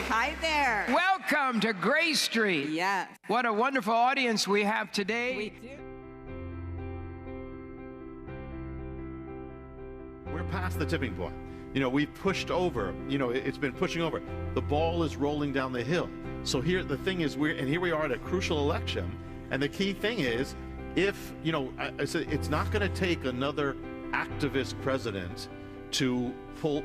Hi there. Welcome to Grace Street. Yes. What a wonderful audience we have today. We do. We're past the tipping point. You know, we've pushed over. You know, it's been pushing over. The ball is rolling down the hill. So here, the thing is, here we are at a crucial election. And the key thing is, if, you know, I said it's not going to take another activist president to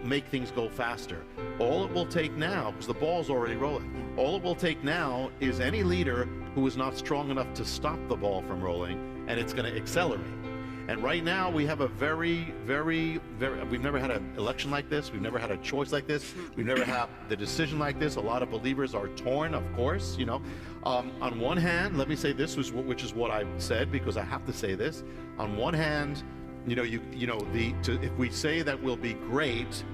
make things go faster. All it will take now, because the ball's already rolling, all it will take now is any leader who is not strong enough to stop the ball from rolling, and it's going to accelerate. And right now we have a very, we've never had an election like this. We've never had a choice like this. We've never had the decision like this. A lot of believers are torn, of course, you know. On one hand, let me say this, which is what I said, because I have to say this. On one hand, you know, if we say that we'll be great,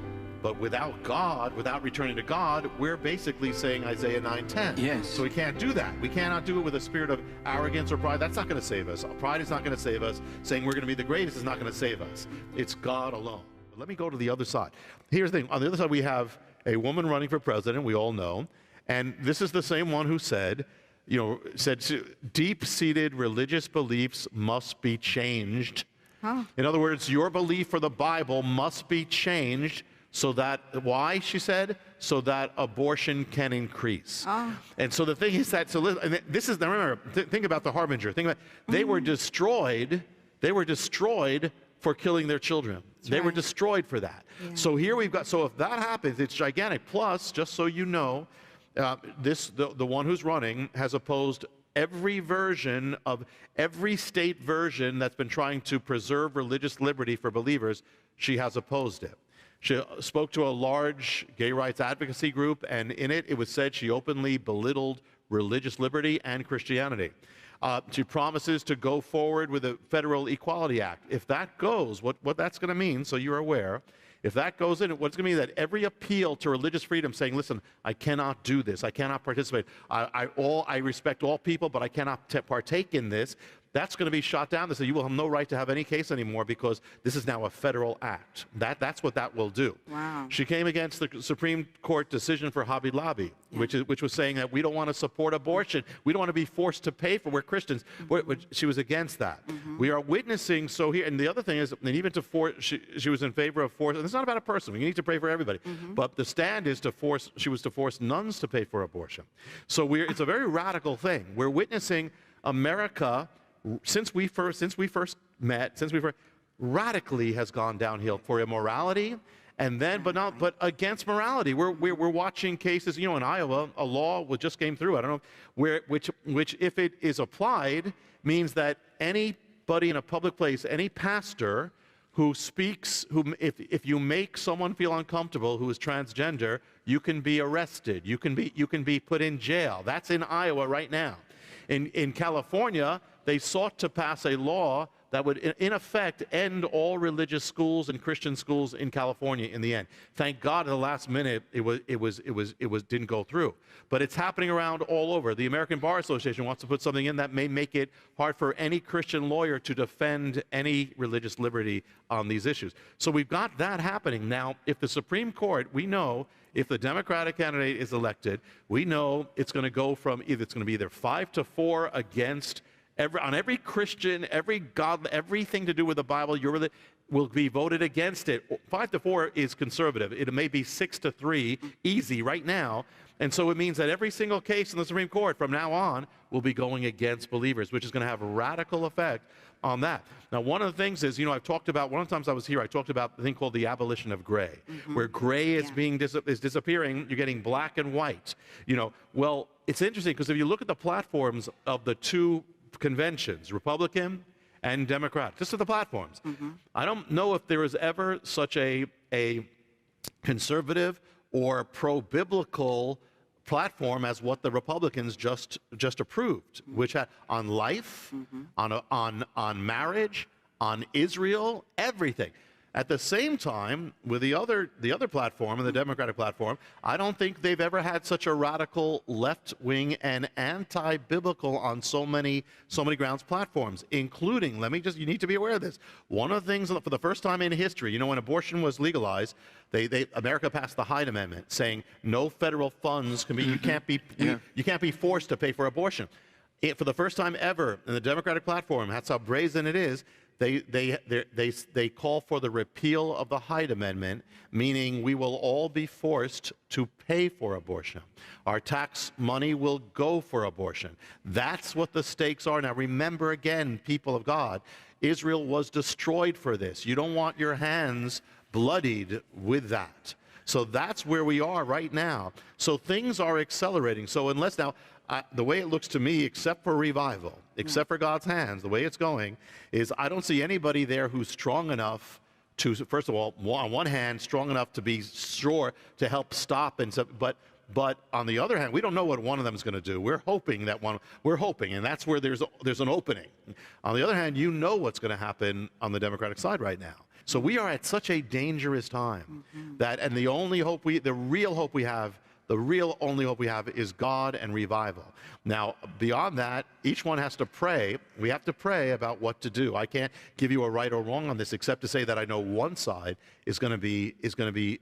but without God, without returning to God, we're basically saying Isaiah 9:10. Yes. So we can't do that. We cannot do it with a spirit of arrogance or pride. That's not going to save us. Pride is not going to save us. Saying we're going to be the greatest is not going to save us. It's God alone. But let me go to the other side. Here's the thing. On the other side, we have a woman running for president, we all know. And this is the same one who said, deep-seated religious beliefs must be changed. Huh. In other words, your belief for the Bible must be changed so that, why, she said? So that abortion can increase. Oh. And so the thing is that, now remember, think about the harbinger. Think about, they were destroyed for killing their children. They were destroyed for that. Yeah. So here we've got, so if that happens, it's gigantic. Plus, just so you know, the one who's running has opposed every version of every state version that's been trying to preserve religious liberty for believers. She has opposed it. She spoke to a large gay rights advocacy group, and in it was said she openly belittled religious liberty and Christianity. She promises to go forward with a federal Equality Act. If that goes, what that's going to mean, so you're aware, if that goes in, what's going to mean that every appeal to religious freedom saying, listen, I cannot do this, I cannot participate, I respect all people, but I cannot partake in this, that's going to be shot down. They say you will have no right to have any case anymore because this is now a federal act. That's what that will do. Wow. She came against the Supreme Court decision for Hobby Lobby, which was saying that we don't want to support abortion. We don't want to be forced to pay for. We're Christians. She was against that. We are witnessing. So here, and the other thing is, and even to force, she was in favor of force. And it's not about a person. We need to pray for everybody. But the stand is to force. She was to force nuns to pay for abortion. So it's a very radical thing. We're witnessing America. Since we first met, radically has gone downhill for immorality, and then, but against morality. We're watching cases, you know, in Iowa, a law just came through. I don't know which if it is applied means that anybody in a public place, any pastor who speaks, if you make someone feel uncomfortable who is transgender, you can be arrested. You can be put in jail. That's in Iowa right now. In California, they sought to pass a law that would, in effect, end all religious schools and Christian schools in California in the end. Thank God, at the last minute, it didn't go through. But it's happening around all over. The American Bar Association wants to put something in that may make it hard for any Christian lawyer to defend any religious liberty on these issues. So we've got that happening. Now, if the Supreme Court, we know, if the Democratic candidate is elected, we know it's going to go from it's going to be either 5-4 against on every Christian, every God, everything to do with the Bible, will be voted against it. 5-4 is conservative. It may be 6-3, easy right now. And so it means that every single case in the Supreme Court from now on will be going against believers, which is going to have a radical effect on that. Now, one of the things is, you know, I've talked about, one of the times I was here, I talked about the thing called the abolition of gray, where gray is is disappearing, you're getting black and white. You know, well, it's interesting because if you look at the platforms of the two conventions, Republican and Democrat, just at the platforms, I don't know if there was ever such a conservative or pro-biblical platform as what the Republicans just approved, which had on life, on marriage, on Israel, everything. At the same time, with the other platform, and the Democratic platform, I don't think they've ever had such a radical left-wing and anti-biblical on so many grounds platforms, including, you need to be aware of this. One of the things, for the first time in history, when abortion was legalized, America passed the Hyde Amendment saying no federal funds can be, you can't be forced to pay for abortion. For the first time ever in the Democratic platform, that's how brazen it is, they call for the repeal of the Hyde Amendment, meaning we will all be forced to pay for abortion. Our tax money will go for abortion. That's what the stakes are. Now remember again, people of God, Israel was destroyed for this. You don't want your hands bloodied with that. So that's where we are right now. So things are accelerating. So unless now, the way it looks to me, except for revival, except for God's hands, the way it's going is I don't see anybody there who's strong enough to, first of all, on one hand, strong enough to be sure to help stop, but on the other hand, we don't know what one of them is going to do. We're hoping, and that's where there's an opening. On the other hand, you know what's going to happen on the Democratic side right now. So we are at such a dangerous time that, and the real only hope we have is God and revival. Now, beyond that, each one has to pray. We have to pray about what to do. I can't give you a right or wrong on this, except to say that I know one side is going to be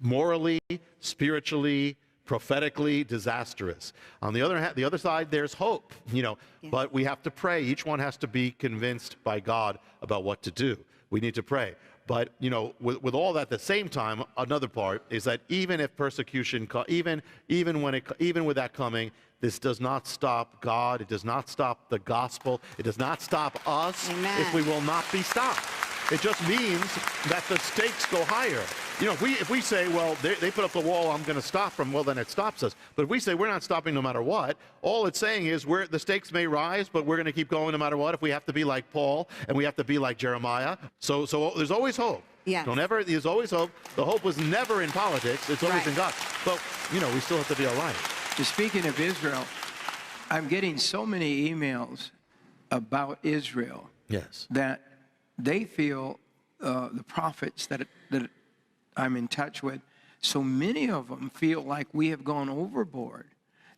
morally, spiritually, prophetically disastrous. On the other hand, the other side, there's hope. But we have to pray. Each one has to be convinced by God about what to do. We need to pray. But, with all that at the same time, another part is that even if persecution, even with that coming, this does not stop God. It does not stop the gospel. It does not stop us. Amen. If we will not be stopped. It just means that the stakes go higher. If we say, well, they put up the wall, I'm going to stop them, well, then it stops us. But if we say we're not stopping no matter what, all it's saying is the stakes may rise, but we're going to keep going no matter what. If we have to be like Paul and we have to be like Jeremiah. So there's always hope. Yes. There's always hope. The hope was never in politics. It's always in God. But, we still have to be all right. Speaking of Israel, I'm getting so many emails about Israel. Yes. That they feel, the prophets that I'm in touch with, so many of them feel like we have gone overboard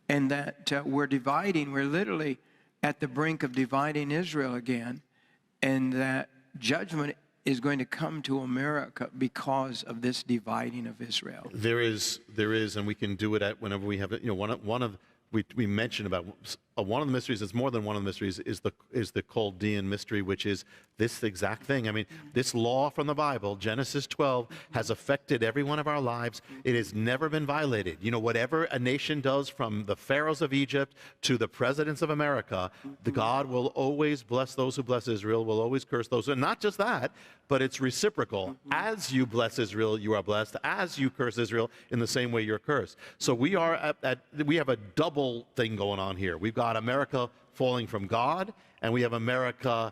and that we're literally at the brink of dividing Israel again, and that judgment is going to come to America because of this dividing of Israel. There is, and we can do it at whenever we have it. We mentioned about one of the mysteries. It's more than one of the mysteries. Is the Chaldean mystery, which is this exact thing. I mean, this law from the Bible, Genesis 12, has affected every one of our lives. It has never been violated. Whatever a nation does, from the pharaohs of Egypt to the presidents of America, the God will always bless those who bless Israel. Will always curse those. And not just that, but it's reciprocal. As you bless Israel, you are blessed. As you curse Israel, in the same way you're cursed. So we have a double thing going on here. We've got America falling from God, and we have America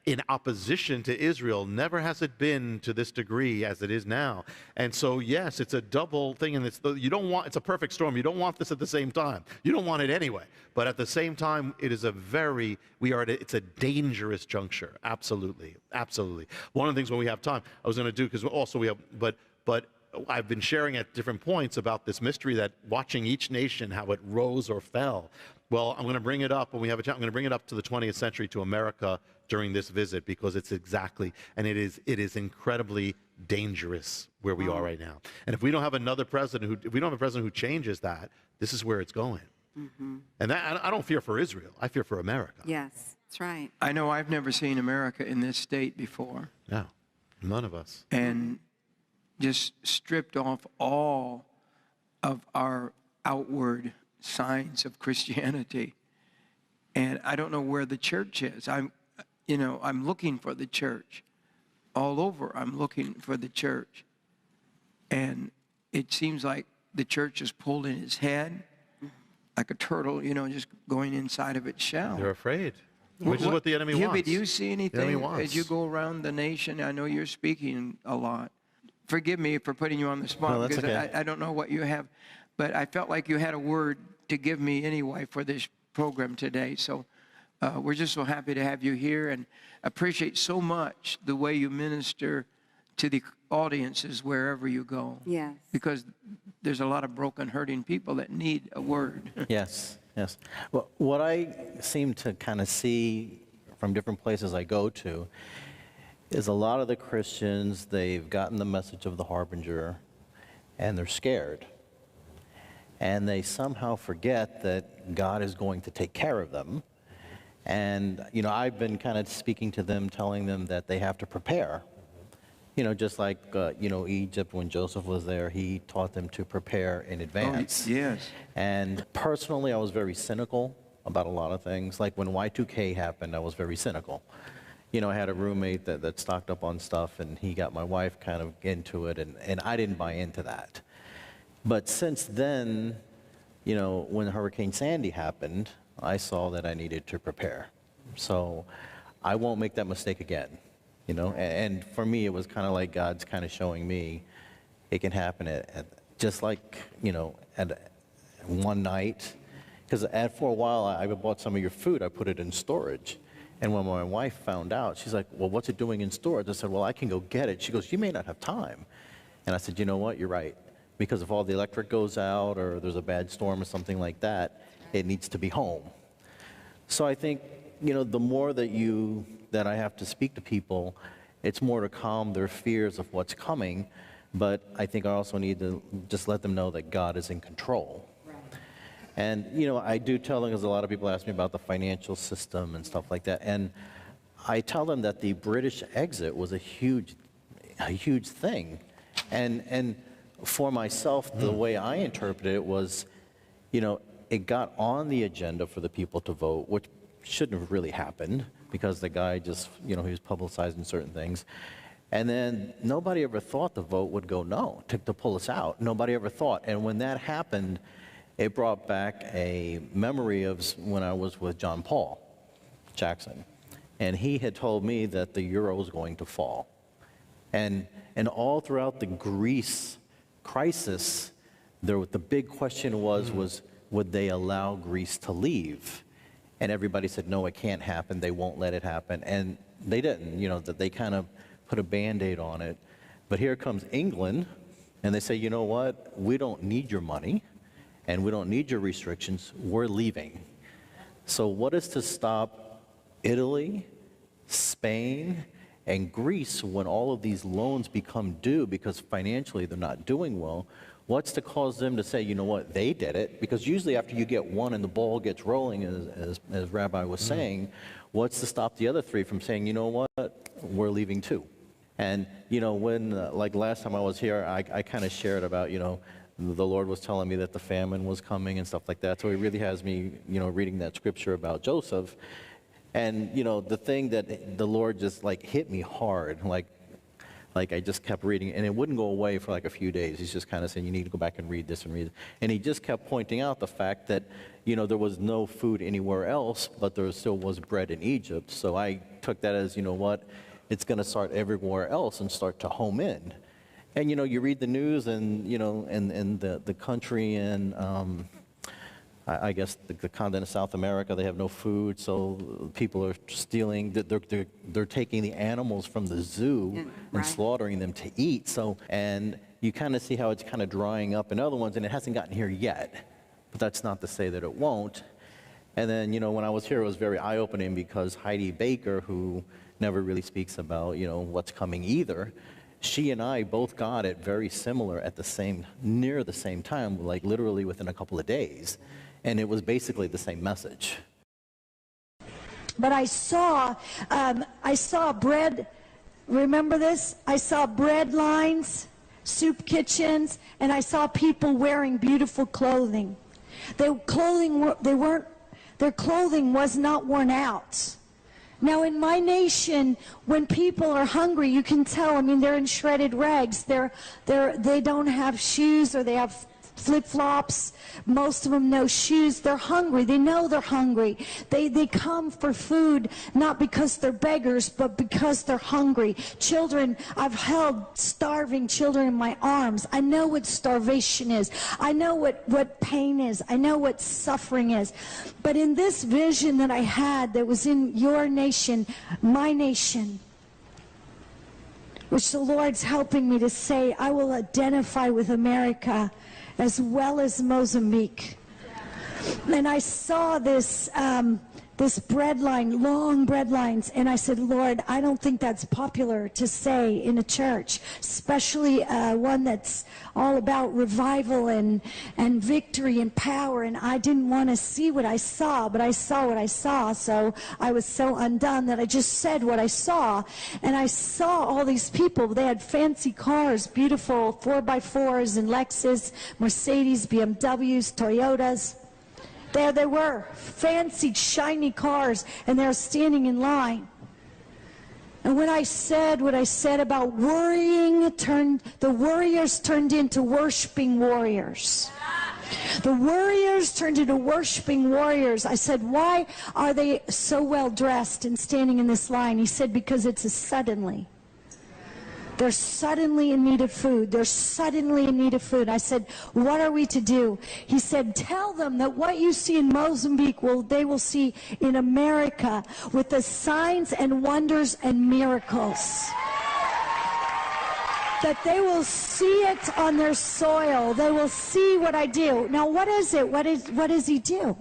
in opposition to Israel. Never has it been to this degree as it is now. And so, yes, it's a double thing, and it's a perfect storm. You don't want this at the same time. You don't want it anyway. But at the same time, it is it's a dangerous juncture. Absolutely. Absolutely. One of the things when we have time, I was going to do, because also we have, but I've been sharing at different points about this mystery that watching each nation, how it rose or fell. Well, I'm going to bring it up when we have a chance. I'm going to bring it up to the 20th century, to America during this visit, because it's exactly, and it is incredibly dangerous where we are right now. And if we don't have another president who changes that, this is where it's going. And I don't fear for Israel. I fear for America. Yes, that's right. I know I've never seen America in this state before. No, none of us. And just stripped off all of our outward signs of Christianity. And I don't know where the church is. I'm looking for the church. All over, I'm looking for the church. And it seems like the church is pulled in its head, like a turtle, just going inside of its shell. They're afraid, which is what the enemy wants. Do you see anything as you go around the nation? I know you're speaking a lot. Forgive me for putting you on the spot, no, because okay. I don't know what you have, but I felt like you had a word to give me anyway for this program today. So we're just so happy to have you here, and appreciate so much the way you minister to the audiences wherever you go. Yes. Because there's a lot of broken, hurting people that need a word. Yes, yes. Well, what I seem to kind of see from different places I go to is a lot of the Christians, they've gotten the message of the harbinger, and they're scared. And they somehow forget that God is going to take care of them. And, you know, I've been kind of speaking to them, telling them that they have to prepare. You know, just like, you know, Egypt, when Joseph was there, he taught them to prepare in advance. Oh, yes. And personally, I was very cynical about a lot of things. Like when Y2K happened, I was very cynical. You know, I had a roommate that stocked up on stuff, and he got my wife kind of into it, and I didn't buy into that. But since then, you know, when Hurricane Sandy happened, I saw that I needed to prepare. So I won't make that mistake again. You know, and for me, it was kind of like God's kind of showing me it can happen at just like, you know, at one night. Because for a while, I bought some of your food. I put it in storage. And when my wife found out, she's like, well, what's it doing in storage? I said, well, I can go get it. She goes, you may not have time. And I said, you know what? You're right. Because if all the electric goes out or there's a bad storm or something like that, it needs to be home. So I think, you know, the more that I have to speak to people, it's more to calm their fears of what's coming, but I think I also need to just let them know that God is in control. Right. And, you know, I do tell them, because a lot of people ask me about the financial system and stuff like that, and I tell them that the British exit was a huge thing. And for myself, the way I interpreted it was, you know, it got on the agenda for the people to vote, which shouldn't have really happened, because the guy just, you know, he was publicizing certain things. And then nobody ever thought the vote would go no, to pull us out. Nobody ever thought. And when that happened, it brought back a memory of when I was with John Paul Jackson. And he had told me that the euro was going to fall. And all throughout the Greece crisis, the big question was would they allow Greece to leave? And everybody said, no, it can't happen. They won't let it happen. And they didn't, you know, that they kind of put a Band-Aid on it. But here comes England, and they say, you know what? We don't need your money, and we don't need your restrictions. We're leaving. So what is to stop Italy, Spain, and Greece when all of these loans become due because financially they're not doing well? What's to cause them to say, you know what, they did it? Because usually after you get one and the ball gets rolling, as Rabbi was saying, what's to stop the other three from saying, you know what, we're leaving too? And, you know, when, like last time I was here, I kind of shared about, you know, the Lord was telling me that the famine was coming and stuff like that. So he really has me, you know, reading that scripture about Joseph. And, you know, the thing that the Lord just like hit me hard, like I just kept reading, and it wouldn't go away for like a few days. He's just kind of saying, you need to go back and read this and read it. And he just kept pointing out the fact that, you know, there was no food anywhere else, but there still was bread in Egypt. So I took that as, you know what, it's going to start everywhere else and start to home in. And, you know, you read the news and, you know, and the country in, I guess the continent of South America, they have no food, so people are stealing. They're taking the animals from the zoo and slaughtering them to eat. So, and you kind of see how it's kind of drying up in other ones, and it hasn't gotten here yet. But that's not to say that it won't. And then, you know, when I was here, it was very eye-opening because Heidi Bakker, who never really speaks about, you know, what's coming either, she and I both got it very similar at near the same time, like literally within a couple of days. And it was basically the same message. But I saw bread, remember this? I saw bread lines, soup kitchens, and I saw people wearing beautiful clothing. Their clothing was not worn out. Now in my nation, when people are hungry, you can tell, I mean, they're in shredded rags. They don't have shoes, or they have flip-flops, most of them no shoes. They're hungry. They know they're hungry. They come for food not because they're beggars, but because they're hungry. Children, I've held starving children in my arms. I know what starvation is. I know what pain is. I know what suffering is. But in this vision that I had that was in your nation, my nation, which the Lord's helping me to say, I will identify with America as well as Mozambique. And I saw this this bread line, long bread lines, and I said, Lord, I don't think that's popular to say in a church, especially one that's all about revival and victory and power. And I didn't want to see what I saw, but I saw what I saw, so I was so undone that I just said what I saw. And I saw all these people. They had fancy cars, beautiful 4x4s and Lexus, Mercedes, BMWs, Toyotas. There they were, fancy, shiny cars, and they were standing in line. And when I said what I said about worrying, the warriors turned into worshiping warriors. The warriors turned into worshiping warriors. I said, why are they so well dressed and standing in this line? He said, because it's a suddenly. They're suddenly in need of food. They're suddenly in need of food. I said, what are we to do? He said, tell them that what you see in Mozambique, they will see in America with the signs and wonders and miracles. That they will see it on their soil. They will see what I do. Now, what is it? What does he do?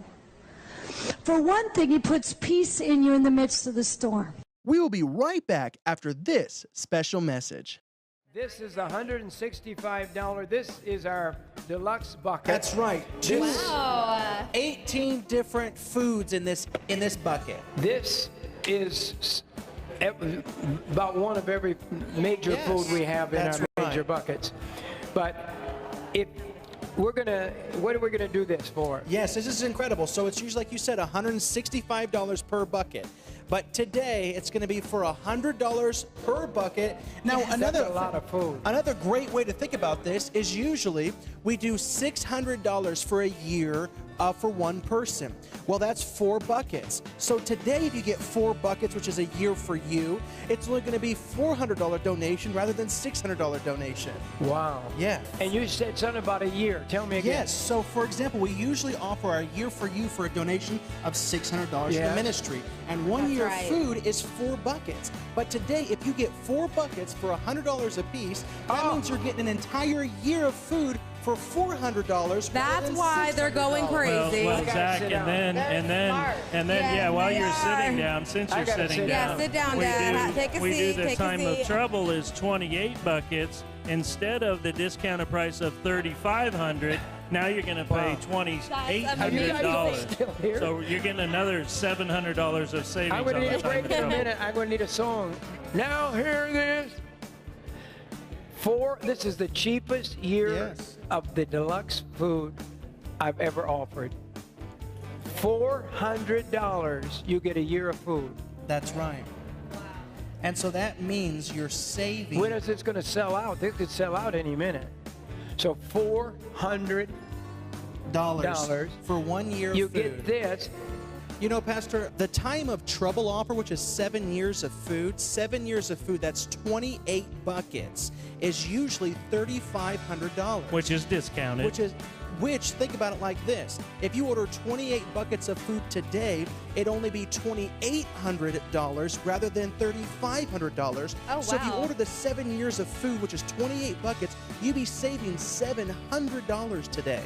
For one thing, he puts peace in you in the midst of the storm. We will be right back after this special message. This is $165. This is our deluxe bucket. That's right. Wow. 18 different foods in this bucket. This is about one of every major food we have in our major buckets. But what are we gonna do this for? Yes, this is incredible. So it's usually, like you said, $165 per bucket. But today, it's going to be for $100 per bucket. Now, That's a lot of food. Another great way to think about this is usually we do $600 for a year for one person. Well, that's 4 buckets. So today, if you get 4 buckets, which is a year for you, it's only going to be $400 donation rather than $600 donation. Wow. Yeah. And you said something about a year. Tell me again. Yes. So, for example, we usually offer our year for you for a donation of $600 to the ministry. And 1 year right. food is 4 buckets. But today, if you get 4 buckets for $100 a piece, that means you're getting an entire year of food for $400. That's why they're going crazy. Well, Zach, and then, while you're sitting down, since you're sitting down, sit down, Dad. Take a we seat. do the Take time a of seat. trouble is 28 buckets instead of the discounted price of $3,500. Now you're going to pay $2,800. So you're getting another $700 of savings. I'm going to need on a the time break of in a trouble. minute. I'm going to need a song. Now hear this. This is the cheapest year of the deluxe food I've ever offered. $400, you get a year of food. That's right. And so that means you're saving. When is this going to sell out? This could sell out any minute. So $400 for 1 year of you food. get this. You know, Pastor, the time of trouble offer, which is 7 years of food, 7 years of food, that's 28 buckets, is usually $3,500. Which is discounted. Which, think about it like this. If you order 28 buckets of food today, it'd only be $2,800 rather than $3,500. Oh, So if you wow. order the 7 years of food, which is 28 buckets, you'd be saving $700 today.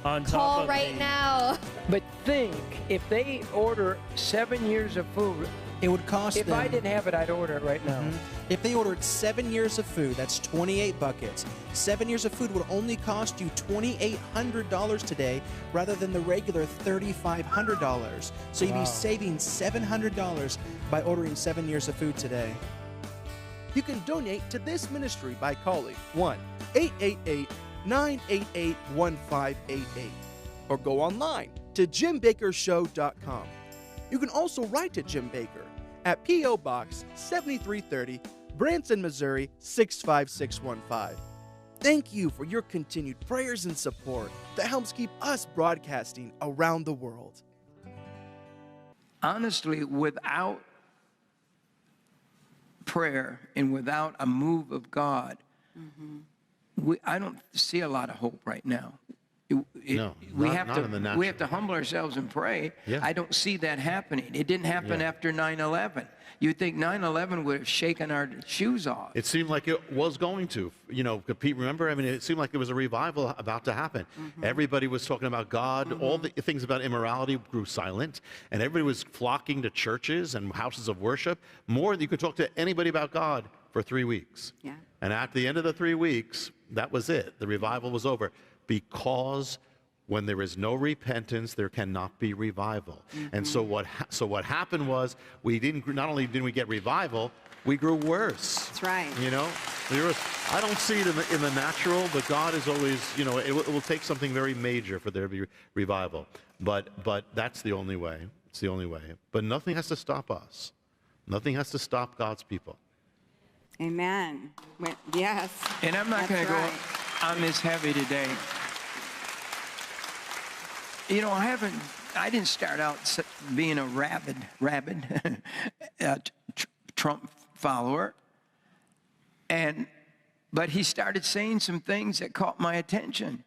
On top Call of right now. But think, if they order 7 years of food, It would cost if them. I didn't have it, I'd order it right now. If they ordered 7 years of food, that's 28 buckets. 7 years of food would only cost you $2,800 today rather than the regular $3,500. So you'd be saving $700 by ordering 7 years of food today. You can donate to this ministry by calling 1-888-988-1588 or go online to jimbakkershow.com. You can also write to Jim Bakker at P.O. Box 7330, Branson, Missouri 65615. Thank you for your continued prayers and support that helps keep us broadcasting around the world. Honestly, without prayer and without a move of God, I don't see a lot of hope right now. No, we not have in the to natural. humble ourselves and pray. Yeah. I don't see that happening. It didn't happen after 9/11. You'd think 9/11 would have shaken our shoes off. It seemed like it was going to. You know, Pete, remember? I mean, it seemed like there was a revival about to happen. Everybody was talking about God. All the things about immorality grew silent, and everybody was flocking to churches and houses of worship more than you could talk to anybody about God for 3 weeks. Yeah. And at the end of the 3 weeks, that was it. The revival was over, because when there is no repentance, there cannot be revival. And so what happened was, not only didn't we get revival, we grew worse. That's right. You know, I don't see it in the natural, but God is always, you know, it will take something very major for there to be revival. But that's the only way. It's the only way. But nothing has to stop us. Nothing has to stop God's people. Amen. Yes. And I'm not going to That's go on this heavy today. You know, I didn't start out being a rabid Trump follower. But he started saying some things that caught my attention.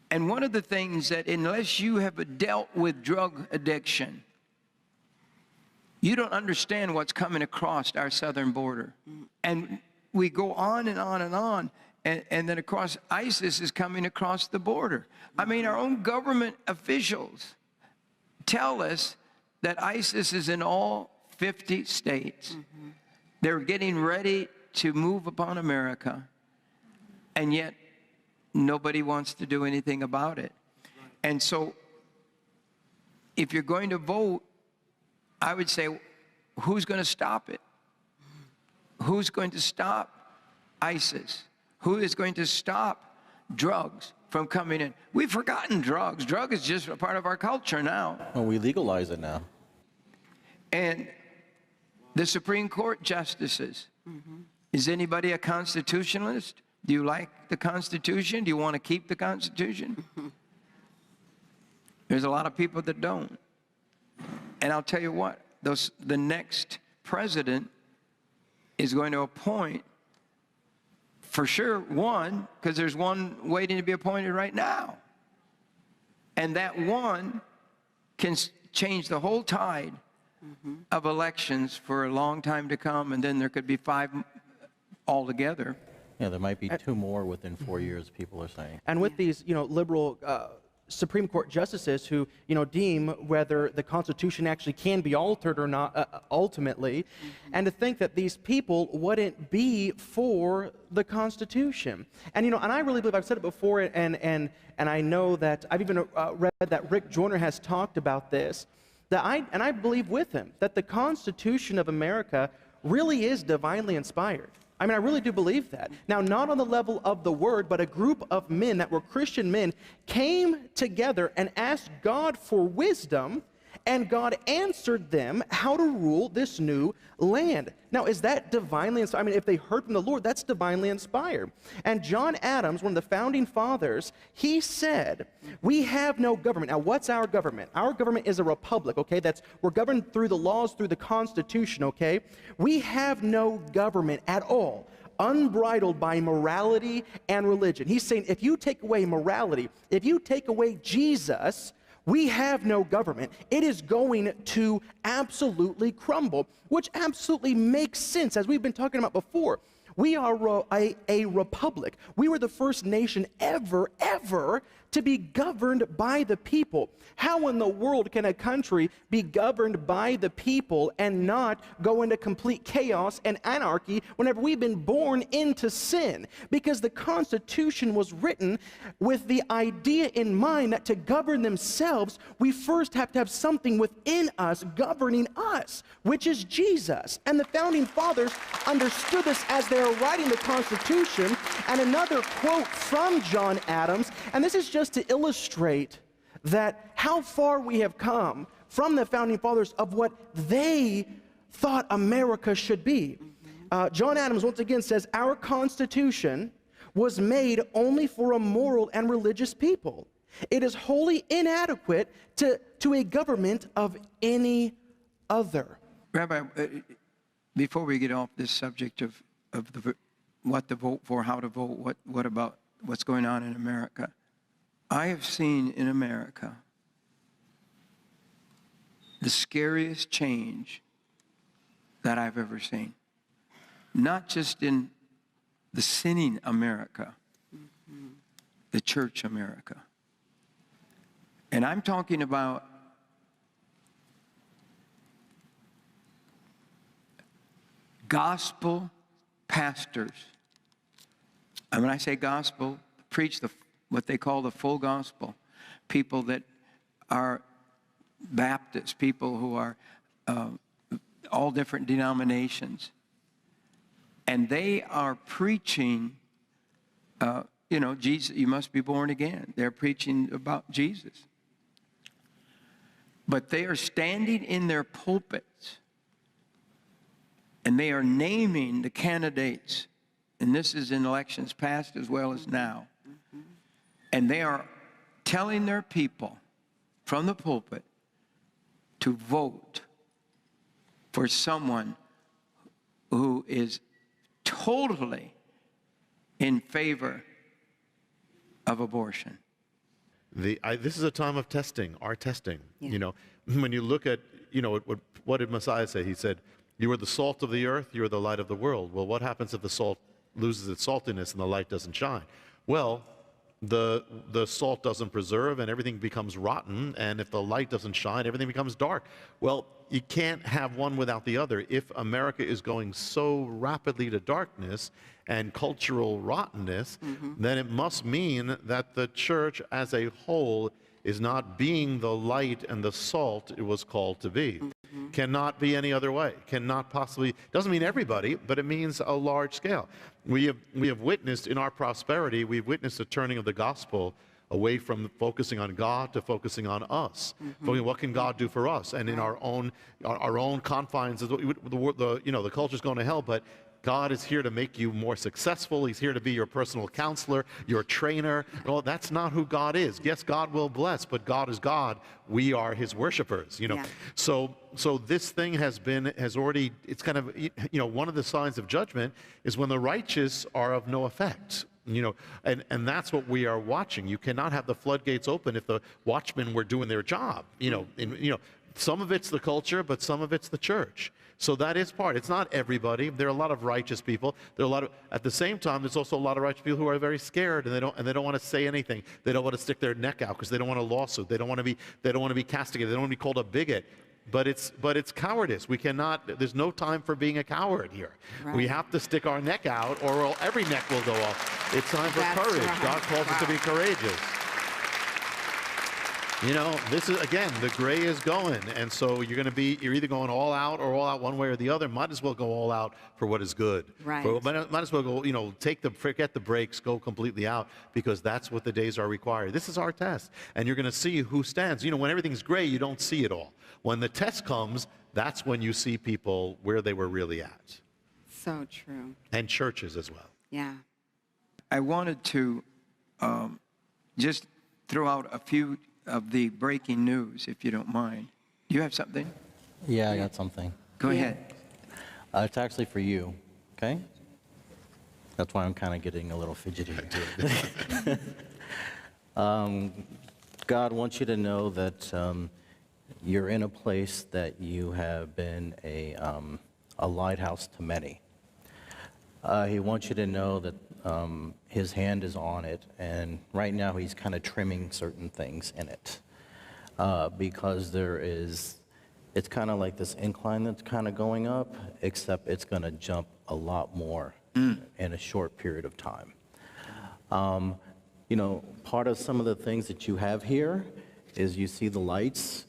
And one of the things that, unless you have dealt with drug addiction, you don't understand what's coming across our southern border. And we go on and on and on. And then, of course, ISIS is coming across the border. I mean, our own government officials tell us that ISIS is in all 50 states. They're getting ready to move upon America, and yet nobody wants to do anything about it. And so, if you're going to vote, I would say, who's going to stop it? Who's going to stop ISIS? Who is going to stop drugs from coming in? We've forgotten drugs. Drug is just a part of our culture now. Well, we legalize it now. And the Supreme Court justices, is anybody a constitutionalist? Do you like the Constitution? Do you want to keep the Constitution? There's a lot of people that don't. And I'll tell you what, the next president is going to appoint, for sure, one, because there's one waiting to be appointed right now. And that one can change the whole tide of elections for a long time to come, and then there could be 5 altogether. Yeah, there might be 2 more within 4 years, people are saying. And with these, you know, liberal Supreme Court justices who, you know, deem whether the Constitution actually can be altered or not, ultimately, and to think that these people wouldn't be for the Constitution. And, you know, and I really believe, I've said it before, and I know that I've even read that Rick Joyner has talked about this, that I believe with him that the Constitution of America really is divinely inspired. I mean, I really do believe that. Now, not on the level of the word, but a group of men that were Christian men came together and asked God for wisdom, and God answered them how to rule this new land. Now, is that divinely inspired? I mean, if they heard from the Lord, that's divinely inspired. And John Adams, one of the founding fathers, he said, we have no government. Now, what's our government? Our government is a republic, okay? We're governed through the laws, through the Constitution, okay? We have no government at all, unbridled by morality and religion. He's saying, if you take away morality, if you take away Jesus, we have no government. It is going to absolutely crumble, which absolutely makes sense, as we've been talking about before. We are a republic. We were the first nation ever to be governed by the people. How in the world can a country be governed by the people and not go into complete chaos and anarchy whenever we've been born into sin? Because the Constitution was written with the idea in mind that to govern themselves, we first have to have something within us governing us, which is Jesus. And the founding fathers understood this as they were writing the Constitution. And another quote from John Adams, and this is just to illustrate that how far we have come from the founding fathers of what they thought America should be. John Adams once again says, our Constitution was made only for a moral and religious people. It is wholly inadequate to a government of any other. Rabbi, before we get off this subject of what to vote for, how to vote, what about what's going on in America, I have seen in America the scariest change that I've ever seen. Not just in the sinning America, the church America. And I'm talking about gospel pastors. And when I say gospel, preach what they call the full gospel. People that are Baptists, people who are all different denominations. And they are preaching, Jesus, you must be born again. They're preaching about Jesus. But they are standing in their pulpits and they are naming the candidates. And this is in elections past as well as now. And they are telling their people from the pulpit to vote for someone who is totally in favor of abortion. This is a time of testing, our testing. Yeah. When you look at, what did Messiah say? He said, you are the salt of the earth, you are the light of the world. Well, what happens if the salt loses its saltiness and the light doesn't shine? Well, the salt doesn't preserve and everything becomes rotten, and if the light doesn't shine, everything becomes dark. Well, you can't have one without the other. If America is going so rapidly to darkness and cultural rottenness, then it must mean that the church as a whole is not being the light and the salt it was called to be. Cannot be any other way. Cannot possibly, doesn't mean everybody, but it means a large scale. We have witnessed in our prosperity, we've witnessed a turning of the gospel away from focusing on God to focusing on us. Focusing, what can God do for us? And in our own confines, the culture's going to hell, but God is here to make you more successful. He's here to be your personal counselor, your trainer. Well, that's not who God is. Yes, God will bless, but God is God. We are his worshipers, Yeah. So this thing has already, it's kind of, one of the signs of judgment is when the righteous are of no effect. And that's what we are watching. You cannot have the floodgates open if the watchmen were doing their job. Some of it's the culture, but some of it's the church. So that is part. It's not everybody. There are a lot of righteous people. At the same time, there's also a lot of righteous people who are very scared and they don't want to say anything. They don't want to stick their neck out because they don't want a lawsuit. They don't want to be castigated. They don't want to be called a bigot. But it's cowardice. There's no time for being a coward here. Right. We have to stick our neck out or every neck will go off. It's time for That's courage. right. God calls us to be courageous. This is, again, the gray is going. And so you're either going all out or all out one way or the other. Might as well go all out for what is good. Right. Might as well go, forget the brakes, go completely out, because that's what the days are required. This is our test. And you're going to see who stands. When everything's gray, you don't see it all. When the test comes, that's when you see people where they were really at. So true. And churches as well. Yeah. I wanted to just throw out a few of the breaking news, if you don't mind. Do you have something? Yeah, I got something. Go ahead. It's actually for you, okay? That's why I'm kind of getting a little fidgety. God wants you to know that you're in a place that you have been a lighthouse to many. He wants you to know that his hand is on it, and right now he's kind of trimming certain things in it because it's kind of like this incline that's kind of going up, except it's going to jump a lot more in a short period of time. Part of some of the things that you have here is you see the lights.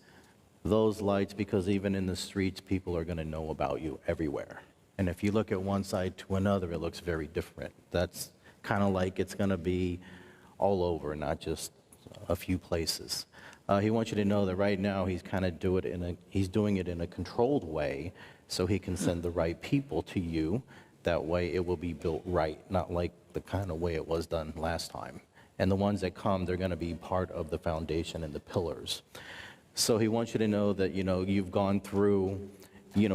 Those lights, because even in the streets, people are going to know about you everywhere. And if you look at one side to another, it looks very different. That's kind of like it's going to be all over, not just a few places. He wants you to know that right now he's kind of doing it in a controlled way, so he can send the right people to you That way it will be built right, not like the kind of way it was done last time. And the ones that come, they're going to be part of the foundation and the pillars. So he wants you to know that, you've gone through,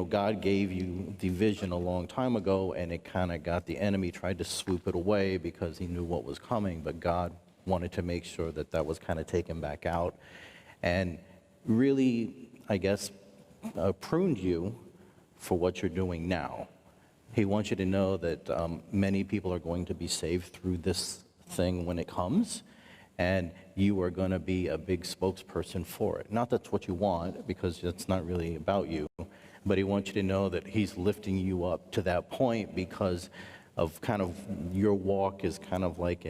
God gave you the vision a long time ago, and it kind of got, the enemy tried to swoop it away because he knew what was coming, but God wanted to make sure that that was kind of taken back out and really, I guess, pruned you for what you're doing now. He wants you to know that many people are going to be saved through this thing when it comes, and you are going to be a big spokesperson for it. Not that's what you want, because it's not really about you, but he wants you to know that he's lifting you up to that point because of kind of your walk is kind of like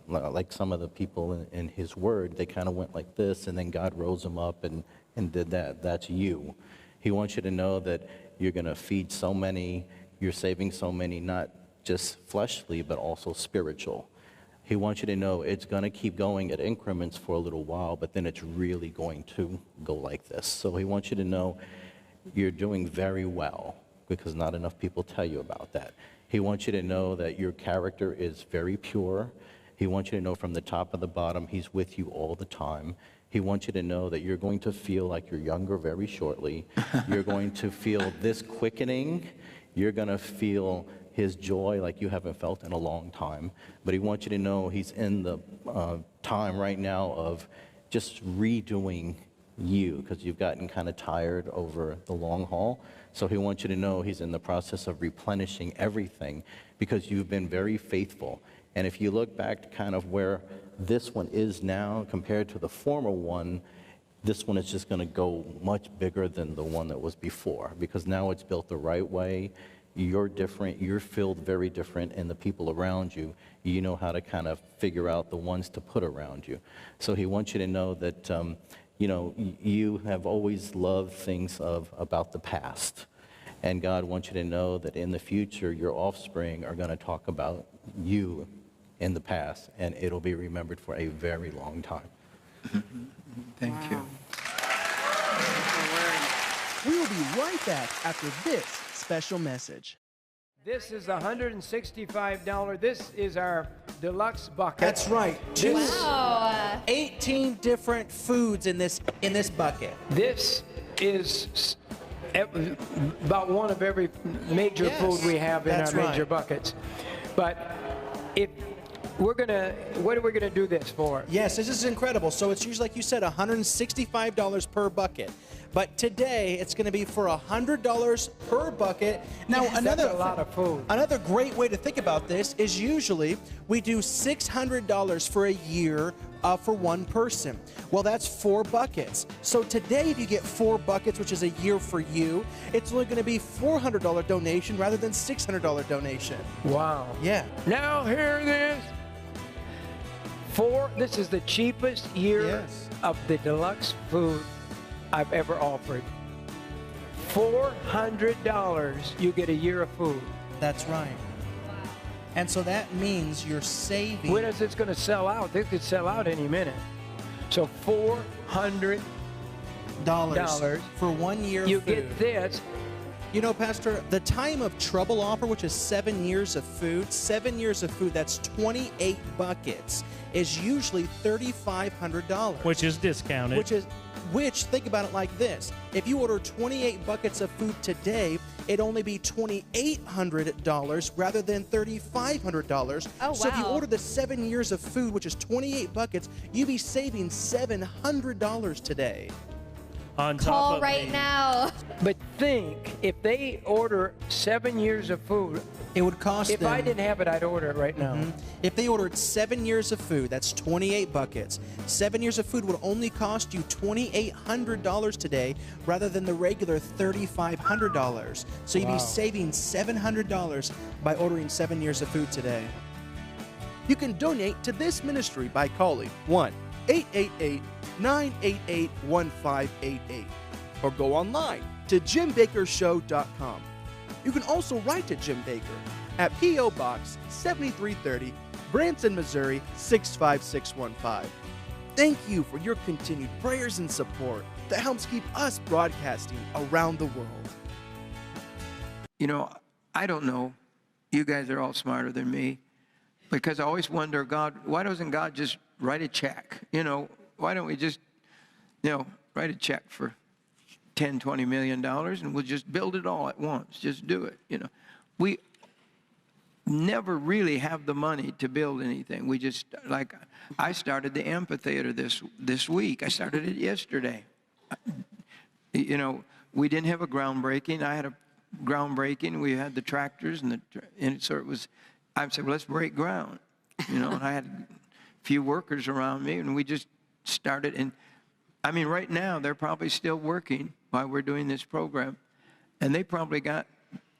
like some of the people in his word. They kind of went like this, and then God rose them up and did that. That's you. He wants you to know that you're going to feed so many, you're saving so many, not just fleshly, but also spiritual. He wants you to know it's going to keep going at increments for a little while, but then it's really going to go like this. So he wants you to know you're doing very well, because not enough people tell you about that. He wants you to know that your character is very pure. He wants you to know from the top of the bottom, he's with you all the time. He wants you to know that you're going to feel like you're younger very shortly. You're going to feel this quickening. You're going to feel his joy like you haven't felt in a long time. But he wants you to know he's in the time right now of just redoing you, because you've gotten kind of tired over the long haul. So he wants you to know he's in the process of replenishing everything, because you've been very faithful. And if you look back to kind of where this one is now compared to the former one, this one is just going to go much bigger than the one that was before, because now it's built the right way. You're different, you're filled very different, and the people around you, you know how to kind of figure out the ones to put around you. So he wants you to know that, you have always loved things about the past. And God wants you to know that in the future, your offspring are going to talk about you in the past, and it'll be remembered for a very long time. Thank you. We will be right back after this special message. This is $165. This is our deluxe bucket. That's right. Wow. 18 different foods in this bucket. This is about one of every major food we have in our major buckets. But what are we gonna do this for? Yes, this is incredible. So it's usually, like you said, $165 per bucket. But today, it's going to be for $100 per bucket. Now, that's a lot of food. Another great way to think about this is usually we do $600 for a year for one person. Well, that's 4 buckets. So today, if you get 4 buckets, which is a year for you, it's only going to be $400 donation rather than $600 donation. Wow. Yeah. Now hear this. This is the cheapest year of the deluxe food I've ever offered. $400, you get a year of food. That's right. And so that means you're saving. When is this going to sell out? This could sell out any minute. So $400 for 1 year you food. get this. You know, Pastor, the time of trouble offer, which is 7 years of food, that's 28 buckets, is usually $3,500. Which is discounted. Which, think about it like this. If you order 28 buckets of food today, it'd only be $2,800 rather than $3,500. Oh, So if you wow. order the 7 years of food, which is 28 buckets, you'd be saving $700 today. On top Call of right now. But think, if they order 7 years of food, it would cost if them. I didn't have it, I'd order it right now. If they ordered 7 years of food, that's 28 buckets. 7 years of food would only cost you $2,800 today rather than the regular $3,500. So you'd be saving $700 by ordering 7 years of food today. You can donate to this ministry by calling 1-888-988-1588 or go online to jimbakkershow.com. You can also write to Jim Bakker at P.O. Box 7330, Branson, Missouri 65615. Thank you for your continued prayers and support that helps keep us broadcasting around the world. You know, I don't know you guys are all smarter than me, because I always wonder, God, why doesn't God just write a check? You know, why don't we just, write a check for $10, $20 million and we'll just build it all at once. Just do it. We never really have the money to build anything. We just, like, I started the amphitheater this week. I started it yesterday. We didn't have a groundbreaking. I had a groundbreaking. We had the tractors and so it was, I said, well, let's break ground. And I had a few workers around me and we just started. And I mean, right now they're probably still working while we're doing this program. And they probably got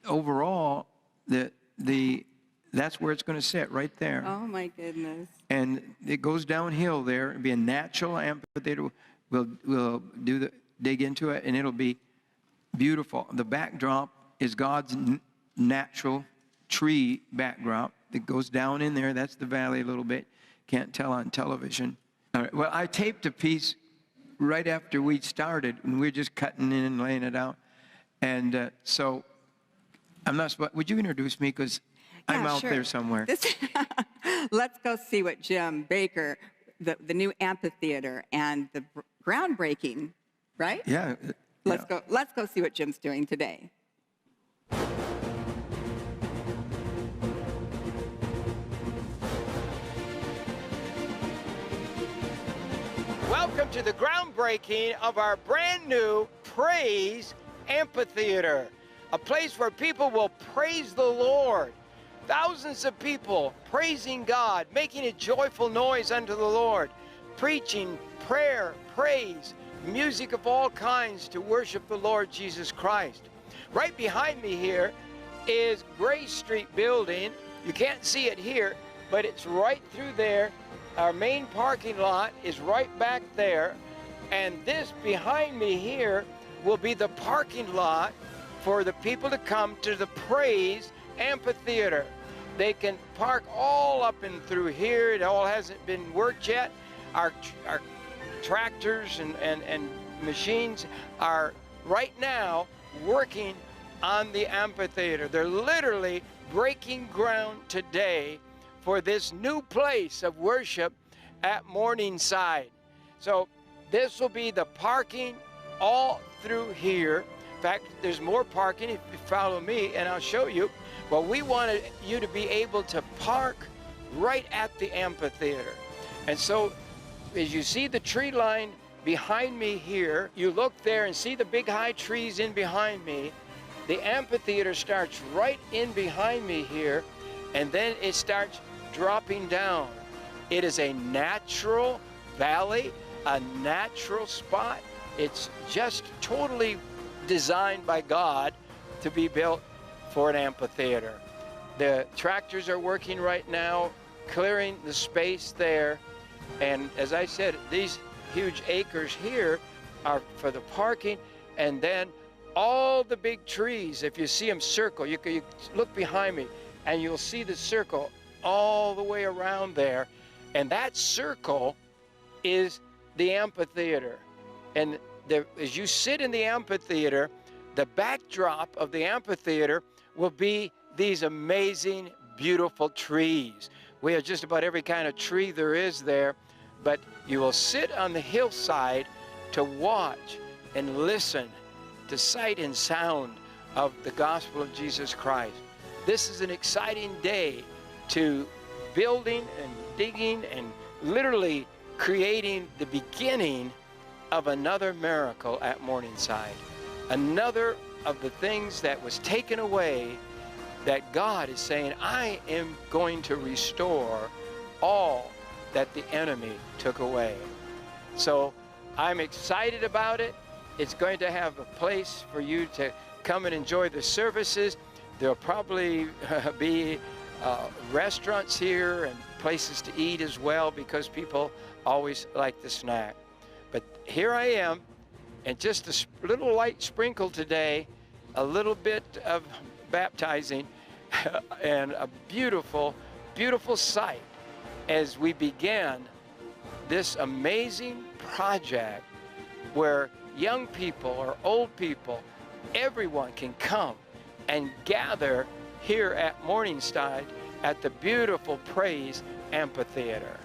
overall that's where it's going to sit, right there. Oh my goodness. And it goes downhill there. It'll be a natural amphitheater. We'll dig into it, and it'll be beautiful. The backdrop is God's natural tree backdrop that goes down in there. That's the valley a little bit. Can't tell on television. All right. Well, I taped a piece right after we started, and we were just cutting in and laying it out. And so I'm not supposed. Would you introduce me? Because I'm out there somewhere. Let's go see what Jim Bakker, the new amphitheater and the groundbreaking, right? Yeah. Let's go see what Jim's doing today. Welcome to the groundbreaking of our brand new Praise Amphitheater, a place where people will praise the Lord. Thousands of people praising God, making a joyful noise unto the Lord, preaching, prayer, praise, music of all kinds to worship the Lord Jesus Christ. Right behind me here is Grace Street building. You can't see it here, but it's right through there. Our main parking lot is right back there. And this behind me here will be the parking lot for the people to come to the Praise Amphitheater. They can park all up and through here. It all hasn't been worked yet. Our tractors and machines are right now working on the amphitheater. They're literally breaking ground today for this new place of worship at Morningside. So this will be the parking all through here. In fact, there's more parking if you follow me, and I'll show you. Well, we wanted you to be able to park right at the amphitheater. And so as you see the tree line behind me here, you look there and see the big high trees in behind me. The amphitheater starts right in behind me here, and then it starts dropping down. It is a natural valley, a natural spot. It's just totally designed by God to be built for an amphitheater. The tractors are working right now, clearing the space there. And as I said, these huge acres here are for the parking, and then all the big trees, if you see them circle, you look behind me and you'll see the circle all the way around there. And that circle is the amphitheater. And as you sit in the amphitheater, the backdrop of the amphitheater will be these amazing, beautiful trees. We have just about every kind of tree there is there, but you will sit on the hillside to watch and listen to sight and sound of the gospel of Jesus Christ. This is an exciting day to building and digging and literally creating the beginning of another miracle at Morningside. Another of the things that was taken away, that God is saying, I am going to restore all that the enemy took away. So I'm excited about it. It's going to have a place for you to come and enjoy the services. There'll probably be restaurants here and places to eat as well, because people always like the snack. But here I am, and just a little light sprinkle today, a little bit of baptizing, and a beautiful, beautiful sight as we began this amazing project where young people or old people, everyone can come and gather here at Morningside at the beautiful Praise Amphitheater.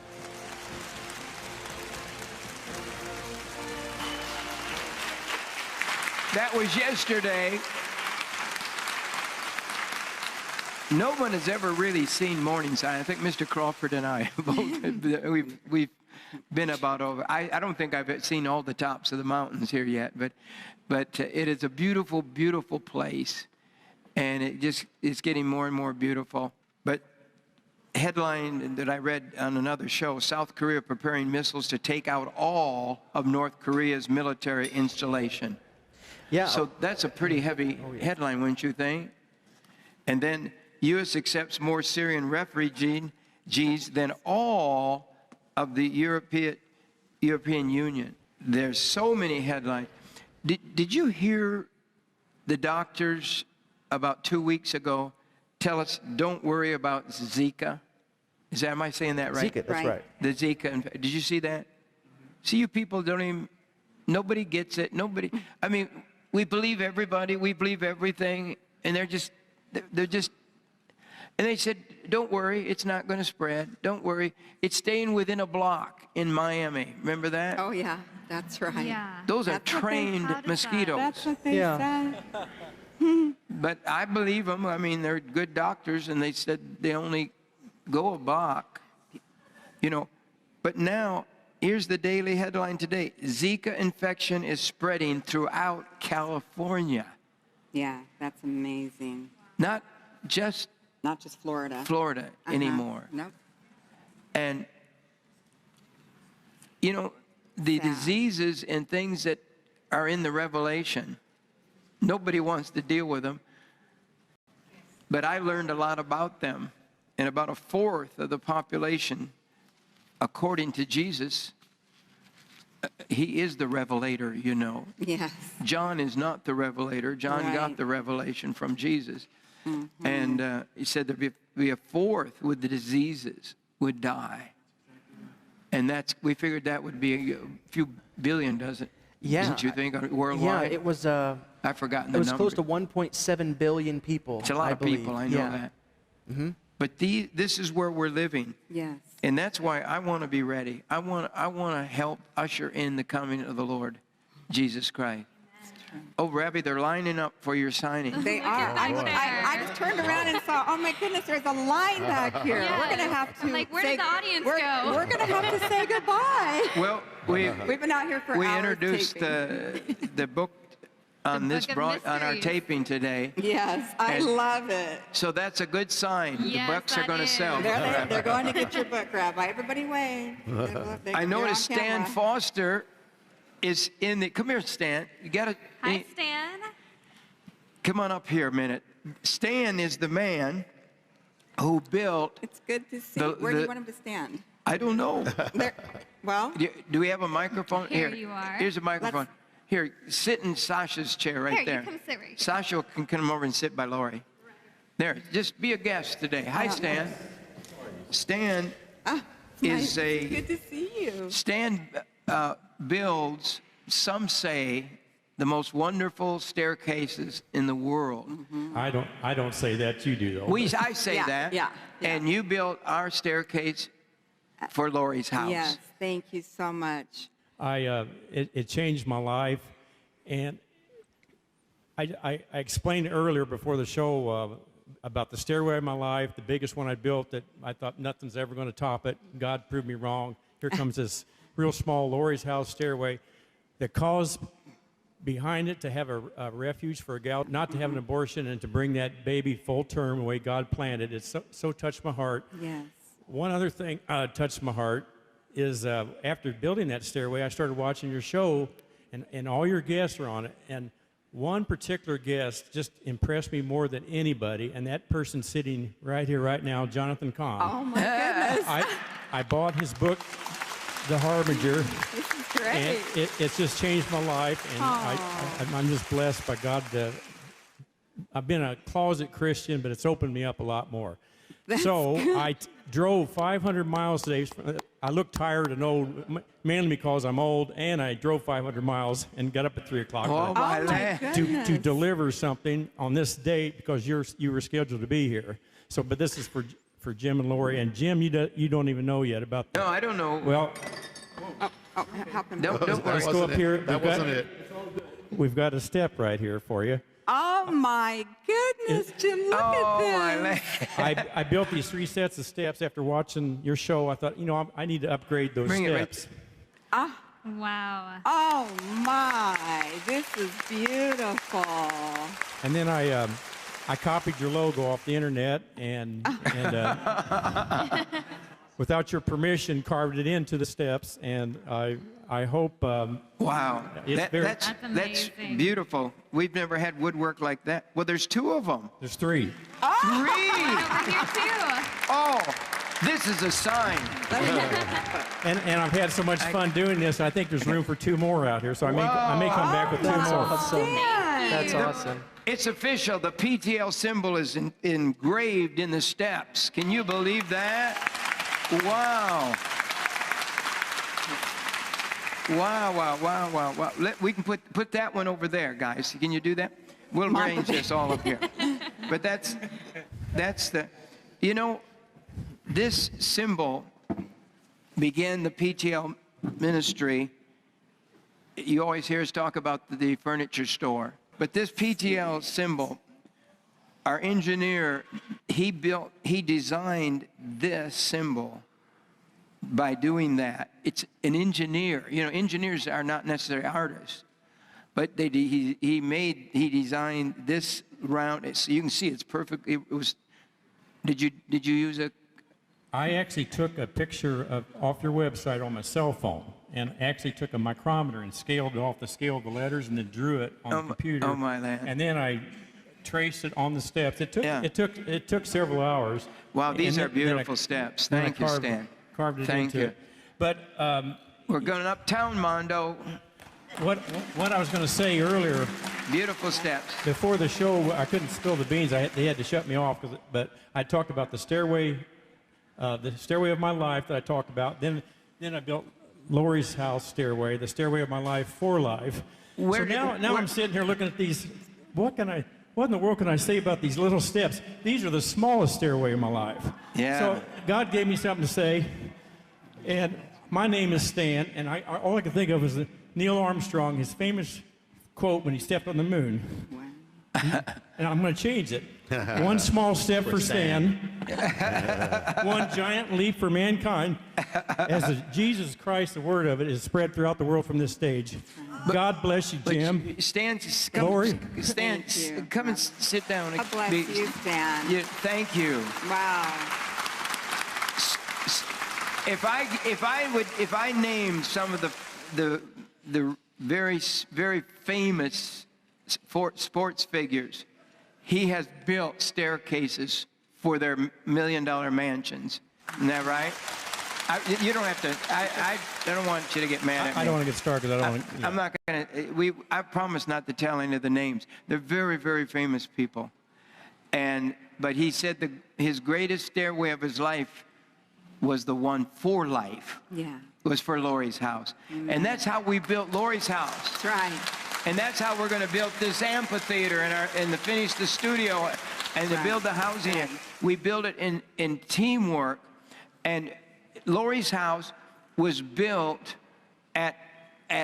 That was yesterday. No one has ever really seen Morningside. I think Mr. Crawford and I both, we've been about over. I don't think I've seen all the tops of the mountains here yet, but it is a beautiful, beautiful place, and it's getting more and more beautiful. But headline that I read on another show: South Korea preparing missiles to take out all of North Korea's military installation. Yeah. So that's a pretty heavy headline, wouldn't you think? And then U.S. accepts more Syrian refugees than all of the European Union. There's so many headlines. Did you hear the doctors about 2 weeks ago tell us, don't worry about Zika? Am I saying that right? Zika, that's right. The Zika. Did you see that? See, you people don't even, nobody gets it. Nobody, I mean, we believe everybody, we believe everything, and they're just, and they said, don't worry, it's not going to spread. Don't worry. It's staying within a block in Miami. Remember that? Oh, yeah, that's right. Yeah. Those are That's what they- trained mosquitoes. That's what they Yeah. said. But I believe them. I mean, they're good doctors, and they said they only go a block. You know, but now, here's the daily headline today. Zika infection is spreading throughout California. Yeah, that's amazing. Not just Not just Florida. Florida anymore. Nope. And, you know, the Sad. diseases and things that are in the Revelation, nobody wants to deal with them. But I learned a lot about them. And about a fourth of the population, according to Jesus, he is the revelator, you know. Yes. John is not the revelator. John got Right. the revelation from Jesus. And he said there'd be a fourth with the diseases would die. And we figured that would be a few billion, doesn't you think, worldwide? Yeah, it was. I've forgotten the It was number. close to 1.7 billion people. It's a lot I of believe. people, I know Yeah. that. But this is where we're living. Yes. And that's why I want to be ready. I want to help usher in the coming of the Lord, Jesus Christ. Oh, Rabbi, they're lining up for your signing. They are. I just turned around and saw, oh my goodness, there's a line back here. Yes. We're going to have to I'm like, where say, did the audience we're, go? We're going to have to say goodbye. Well, We've been out here for we hours introduced taping. the book on The Book of on our Mysteries. taping today. Yes, I And- love it. So that's a good sign. Yes, the books are that going to is. sell. They're going to get your book, Rabbi. Everybody wave. I noticed Stan Foster is in the. Come here, Stan. You got to. Hi, Stan. Come on up here a minute. Stan is the man who built. It's good to see. The- Where do the- you want him to stand? I don't know. Well, Do we have a microphone? Here you are. Here's a microphone. Here, sit in Sasha's chair right Here, you there. come sit right here. Sasha can come over and sit by Lori. There, just be a guest today. Hi, Stan. Stan is a. good to see you. Stan builds, some say, the most wonderful staircases in the world. I don't say that, you do though. I say Yeah, that. yeah. And you built our staircase for Lori's house. Yes, thank you so much. It changed my life, and I explained earlier before the show about the stairway of my life, the biggest one I built that I thought nothing's ever going to top it. God proved me wrong. Here comes this real small Lori's house stairway that caused behind it to have a refuge for a gal not to have an abortion and to bring that baby full term the way God planned it. It so touched my heart. Yes. One other thing touched my heart is after building that stairway, I started watching your show, and all your guests are on it. And one particular guest just impressed me more than anybody, and that person sitting right here, right now, Jonathan Cahn. Oh my goodness. I bought his book, The Harbinger, This is great. and it's just changed my life, and I'm just blessed by God. I've been a closet Christian, but it's opened me up a lot more. That's so good. drove 500 miles today. I look tired and old, mainly because I'm old, and I drove 500 miles and got up at 3 o'clock to deliver something on this date because you were scheduled to be here. So, but this is for Jim and Lori. And Jim, you don't even know yet about that. No, I don't know. Well, Help him. don't worry. let's go up here. That wasn't it. We've got a step right here for you. Oh my goodness, Jim, look at this. My leg. I built these 3 sets of steps after watching your show. I thought, I need to upgrade those Bring it right steps. Wow. Oh my, this is beautiful. And then I copied your logo off the internet and without your permission, carved it into the steps. And I hope. Wow, That's that's beautiful. We've never had woodwork like that. Well, there's 2 of them. There's 3. 3. Over here too. Oh, this is a sign. And I've had so much fun doing this. I think there's room for 2 more out here. So I may come back with 2 more. Awesome. That's awesome. It's official. The PTL symbol is engraved in the steps. Can you believe that? Wow. Wow. We can put that one over there, guys. Can you do that? We'll arrange this all up here. But that's the, this symbol began the PTL ministry. You always hear us talk about the furniture store. But this PTL symbol, our engineer, he designed this symbol by doing that. It's an engineer. Engineers are not necessarily artists, but he designed this round. So you can see it's perfect. It was. Did you use a? I actually took a picture off your website on my cell phone, and actually took a micrometer and scaled it off the scale of the letters, and then drew it on the computer. Oh my land! And then I traced it on the steps. It took several hours. Wow, these are beautiful steps. Thank you, Stan. Carved it Thank into you. it. But we're going uptown, Mondo. What I was going to say earlier. Beautiful steps. Before the show, I couldn't spill the beans. They had to shut me off. But I talked about the stairway of my life that I talked about. Then I built Lori's house stairway, the stairway of my life for life. Now I'm sitting here looking at these. What in the world can I say about these little steps? These are the smallest stairway of my life. Yeah. So God gave me something to say, and my name is Stan, and all I can think of is Neil Armstrong, his famous quote when he stepped on the moon. And I'm going to change it. 1 small step for Stan, 1 giant leap for mankind, as Jesus Christ, the word of it, is spread throughout the world from this stage. God bless you, Jim. Stan, Lori. Stan, come and sit down. God bless you, Stan. Thank you. Wow. If I named some of the very very famous sports figures, he has built staircases for their $1 million mansions. Isn't that right? You don't have to. I don't want you to get mad at me. I don't want to get started. I'm not going to. I promise not to tell any of the names. They're very, very famous people. But he said his greatest stairway of his life was the one for life. Yeah. It was for Lori's house. Amen. And that's how we built Lori's house. That's right. And that's how we're going to build this amphitheater and to finish the studio and to build the housing. We build it in teamwork. And Lori's house was built at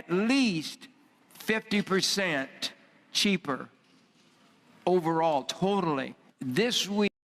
least 50% cheaper overall, totally. This week,